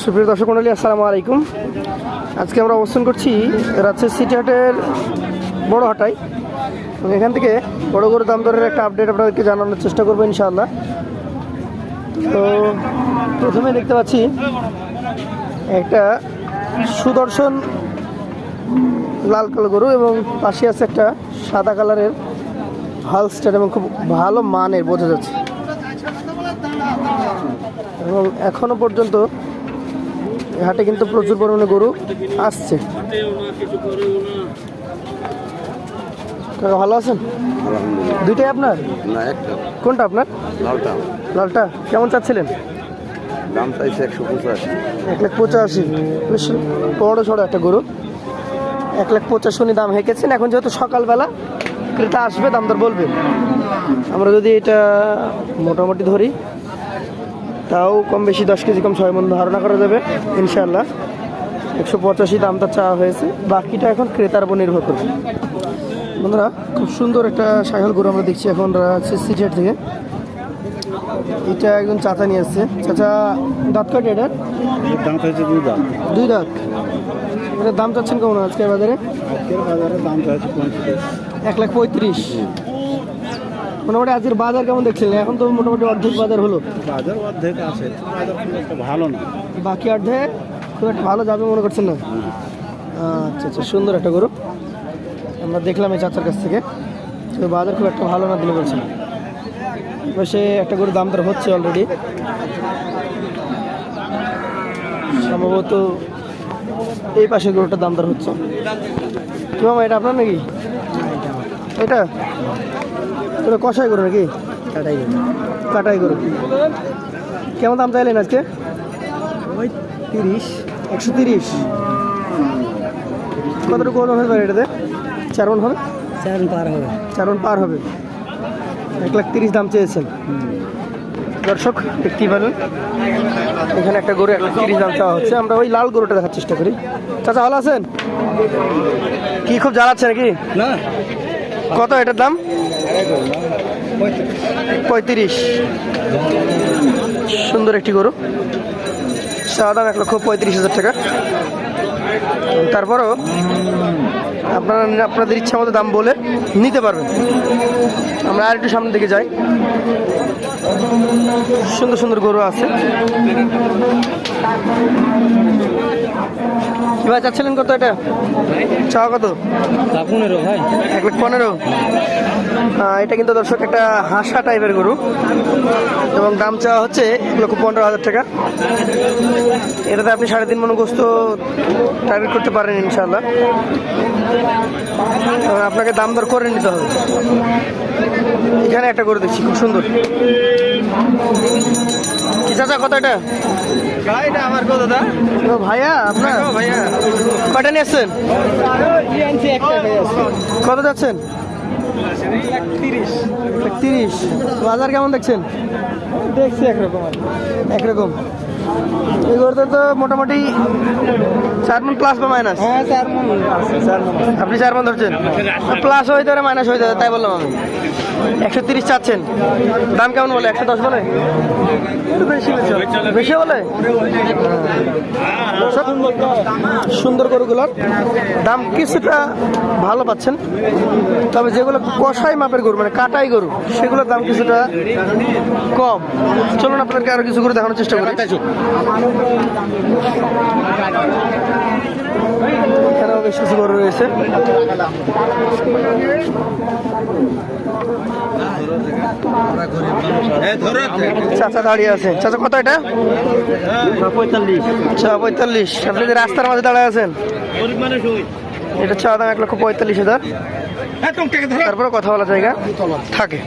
সুপ্রিয় দর্শক মণ্ডলী, আসসালামু আলাইকুম। আজকে আমরা অবস্থান করছি রাজশাহী সিটি হাটের বড় হাটায়। এখান থেকে বড় গরু দাম দরের একটা আপডেট আপনাদেরকে জানানোর চেষ্টা করবো ইনশাআল্লাহ। তো প্রথমে দেখতে পাচ্ছি একটা সুদর্শন লাল কালো গরু এবং পাশে আছে একটা সাদা কালারের হালস্টার এবং খুব ভালো মানের বোঝা যাচ্ছে। এবং এখনো পর্যন্ত হাটে কিন্তু প্রচুর পরিমাণে গরু আসছে। ভালো আছেন? দুইটাই আপনার? না, একটা। কোনটা আপনার? লালটা। লালটা কেমন চাচ্ছিলেন? দাম চাইছে 185। 1,85,000। বেশ বড় সড়ো একটা গরু। 1,85,000 দাম হেঁকেছেন। এখন যেহেতু সকালবেলা ক্রেতা আসবে, দাম দর বলবে। আমরা যদি এটা মোটামুটি ধরি, তাও কম বেশি 10 কেজি কম 6 মণ ধারণা করা যাবে ইনশাআল্লাহ। 185 দামটা চাওয়া হয়েছে, বাকিটা এখন ক্রেতার উপর নির্ভর করবে। বন্ধুরা, খুব সুন্দর একটা সাইকেল গরু আমরা দেখছি এখন সিটি হাট থেকে। এটা একজন চাচা নিয়ে আসছে। চাচা, দাঁত কয়টা এটার? দাম চাইছে 2 দাম। 2 দাঁত। এটার দাম চাচ্ছেন কেমন আজকের বাজারে? আজকের বাজারে দাম চাইছে 35। 1,35,000। মোটামুটি আজকের বাজার কেমন দেখছিলেন? এখন তো মোটামুটি অর্ধেক বাজার হলো। বাজার অর্ধেক আছে, বাজার খুব একটা ভালো না। বাকি অর্ধেক খুব একটা ভালো যাবে মনে করছেন না? আচ্ছা আচ্ছা, সুন্দর একটা গরু আমরা দেখলাম এই চাচার কাছ থেকে। তো বাজার খুব একটা ভালো না দিলে বলছেন। সে একটা গরুর দাম দর হচ্ছে অলরেডি, সম্ভবত এই পাশে গরুটার দাম দর হচ্ছে। কি মামা, এটা আপনার নাকি? এটা এটা কষাই গরু নাকি? কাটাই গরু। কেমন দাম চাইলেন আজকে? 130। কতটুকু ওজন হতে পারে এটাতে? 4 মণ হবে? 4 পার হবে। 4 মণ পার হবে। 1,30,000 দাম চেয়েছেন। দর্শক দেখতেই পারেন, এখানে একটা গরু 1,30,000 দাম চাওয়া হচ্ছে। আমরা ওই লাল গরুটা দেখার চেষ্টা করি। চাচা, ভালো আছেন? কি খুব জ্বালাচ্ছে নাকি? না। কত এটার দাম? 35। সুন্দর একটি গরু, চাওয়া দাম 1,35,000 টাকা। তারপরও আপনারা আপনাদের ইচ্ছা মতো দাম বলে নিতে পারবেন। আমরা আর একটু সামনের দিকে যাই। সুন্দর সুন্দর গরু আছে। কি ভাই চাচ্ছিলেন কত এটা? চাওয়া কত? 15 ভাই। 1,15,000। এটা কিন্তু দর্শক একটা হাসা টাইপের গরু এবং দাম চাওয়া হচ্ছে 1,15,000 টাকা। এটাতে আপনি 3.5 মণ গোস্ত টার্গেট করতে পারেন ইনশাআল্লাহ। আপনাকে দাম দর করে নিতে হবে। এখানে একটা গরু দেখছি খুব সুন্দর। কি চাচা, কত এটা? আমার কত দাদা? ভাইয়া আপনার? ভাইয়া কয়টা নিয়ে আসছেন? কত যাচ্ছেন? 1,30,000। বাজার কেমন দেখছেন? দেখছি একরকম। এই গরুতে তো মোটামুটি 4 মণ প্লাস বা মাইনাস? হ্যাঁ, 4 মণ। আপনি 4 মণ ধরছেন, প্লাস হইতে পারে মাইনাস হইতে পারে, তাই বললাম আমি। 130 চাচ্ছেন, দাম কেমন বলে? 110 বলে? বেশি বলে? সুন্দর গরুগুলোর দাম কিছুটা ভালো পাচ্ছেন, তবে যেগুলো কষাই মাপের গরু মানে কাটাই গরু, সেগুলোর দাম কিছুটা কম। চলুন আপনাদেরকে আরো কিছু গরু দেখানোর চেষ্টা করি। এখানেও বেশ কিছু গরু রয়েছে। চাচা দাঁড়িয়ে আছে। চাচা, কত এটা? 45। 45। আপনি যে রাস্তার মাঝে দাঁড়িয়ে আছেন, এটা চাওয়া দাম 1,45,000। তারপরে কথা বলার জায়গা থাকে।